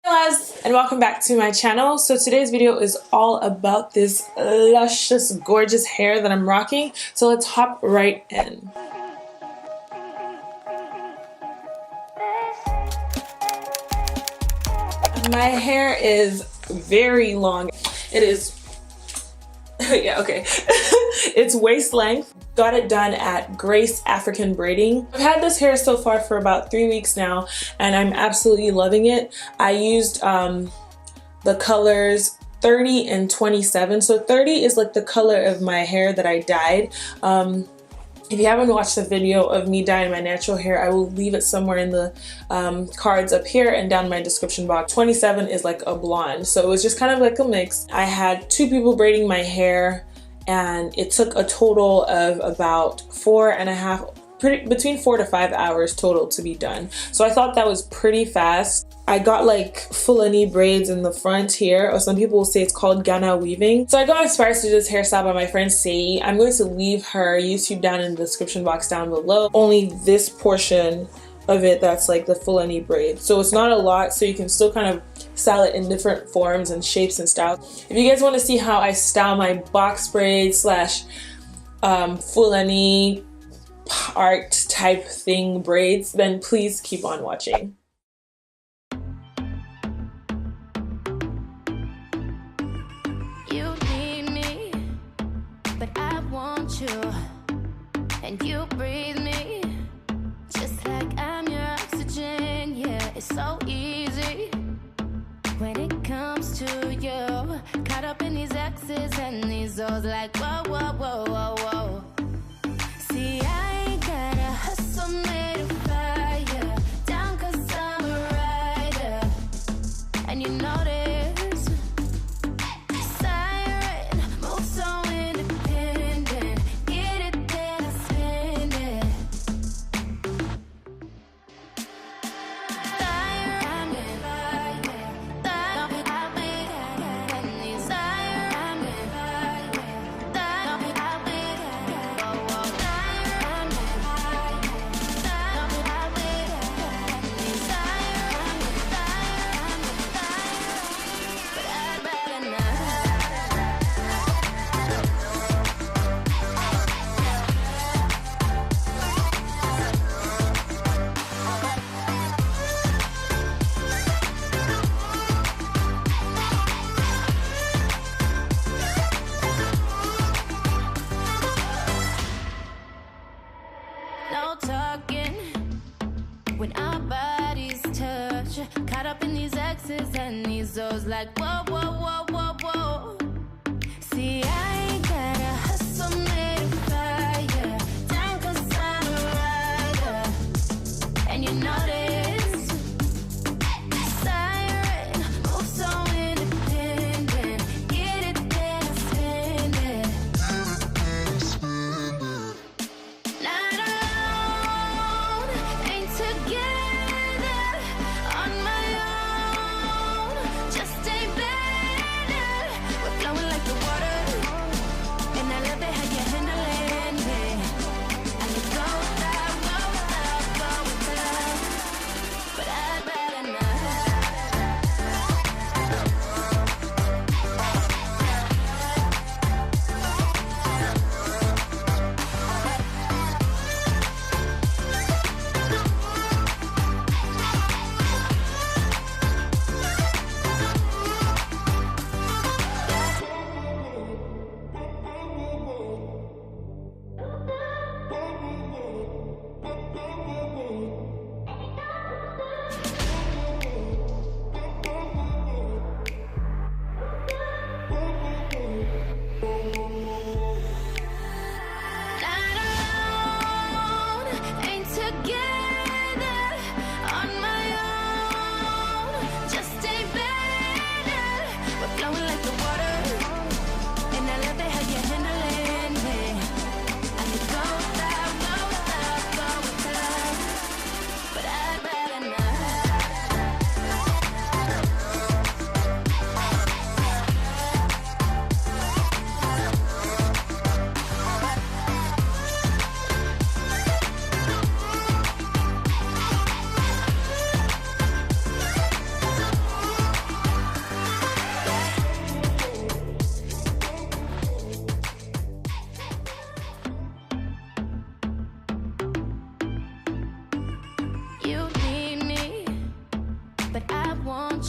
Guys, and welcome back to my channel. So today's video is all about this luscious, gorgeous hair that I'm rocking. So let's hop right in. My hair is very long. It is, yeah, okay. It's waist length. Got it done at Grace African Braiding. I've had this hair so far for about 3 weeks now, and I'm absolutely loving it. I used the colors 30 and 27. So 30 is like the color of my hair that I dyed. If you haven't watched the video of me dyeing my natural hair, I will leave it somewhere in the cards up here and down in my description box. 27 is like a blonde, so it was just kind of like a mix. I had 2 people braiding my hair, and it took a total of about between 4 to 5 hours total to be done. So I thought that was pretty fast. I got like Fulani braids in the front here, or some people will say it's called Ghana weaving. So I got inspired to do this hairstyle by my friend Sei. I'm going to leave her YouTube down in the description box down below. Only this portion of it that's like the Fulani braid. So it's not a lot, so you can still kind of style it in different forms and shapes and styles. If you guys want to see how I style my box braid slash Fulani art type thing braids, then please keep on watching. You need me, but I want you, and you breathe me just like I'm your oxygen. Yeah, it's so easy when it comes to you. Caught up in these X's and these O's, like whoa, whoa, whoa, whoa, whoa. See, I ain't got a hustle made of fire, down 'cause I'm a rider, and you know this. Siren, move so independent, get it, then I spend it. No talking when our bodies touch. Caught up in these X's and these O's, like whoa, whoa, whoa, whoa, whoa. See, I ain't got a hustle made of fire, down 'cause I'm a rider, and you know this. Siren, move so independent, get it, then I spend it. Not alone, ain't together, on my own, just ain't better. We're flowing like the water, and I love it how you're handling it. I could go without, go without, go without.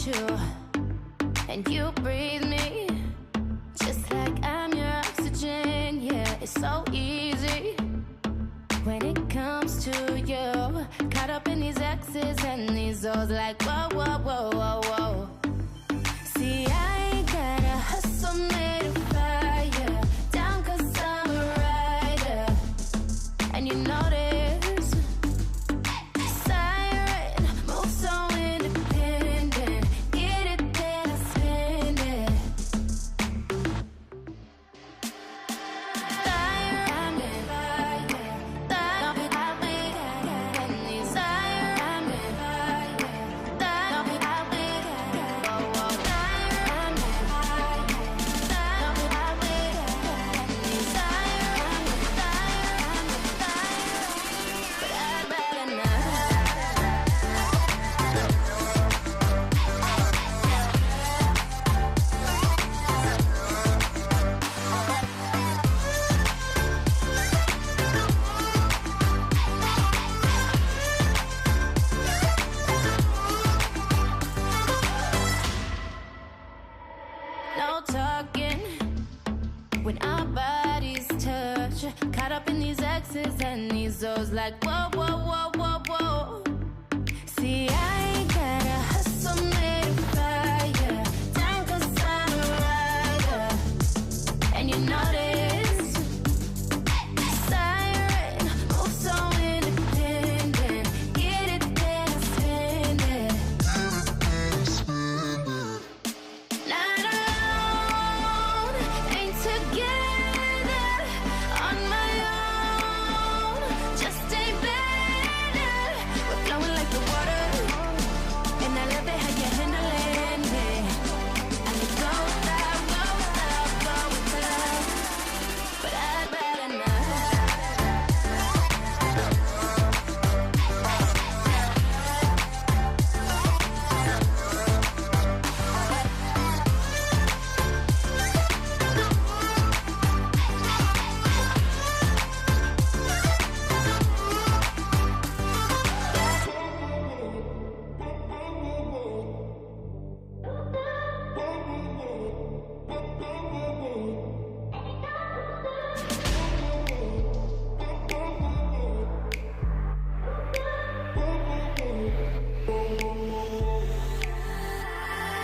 you, and you breathe me, just like I'm your oxygen. Yeah, it's so easy when it comes to you. Caught up in these X's and these O's, like whoa, whoa, whoa, whoa, whoa. See, I ain't gotta hustle me to fire down, 'cause I'm a rider, and you know this. Siren, move so independent, get it, then I spend it. No talking when our bodies touch. Caught up in these X's and these O's, like whoa, whoa, whoa, whoa, whoa. See, I ain't gotta hustle me to fire down, 'cause I'm a rider, and you know this. Siren, move so independent, get it, then I spend it. Not alone, ain't together, on my own, just ain't better. We're flowing like the water, and I love it how you're handling me. I could go without, go without, but I'd rather not.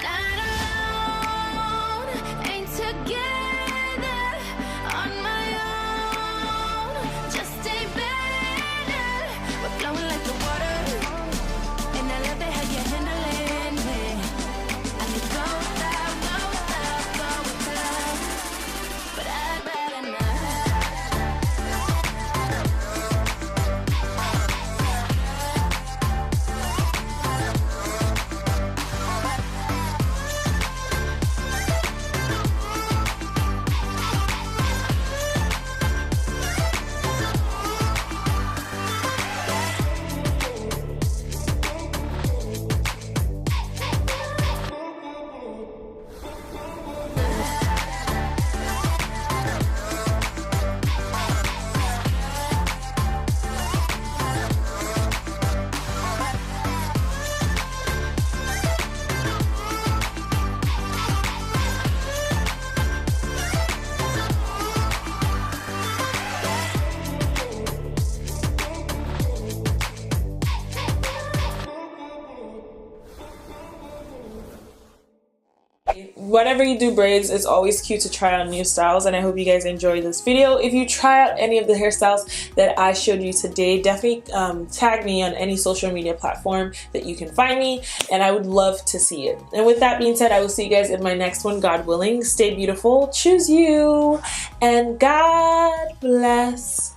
Not alone, ain't together, on my own, just ain't better. We're flowing like the water, and I love it how you're handling me. I could go without, go without, but I'd rather not. Whenever you do braids, it's always cute to try on new styles, and I hope you guys enjoyed this video. If you try out any of the hairstyles that I showed you today, definitely tag me on any social media platform that you can find me, and I would love to see it. And with that being said, I will see you guys in my next one, God willing. Stay beautiful, choose you, and God bless.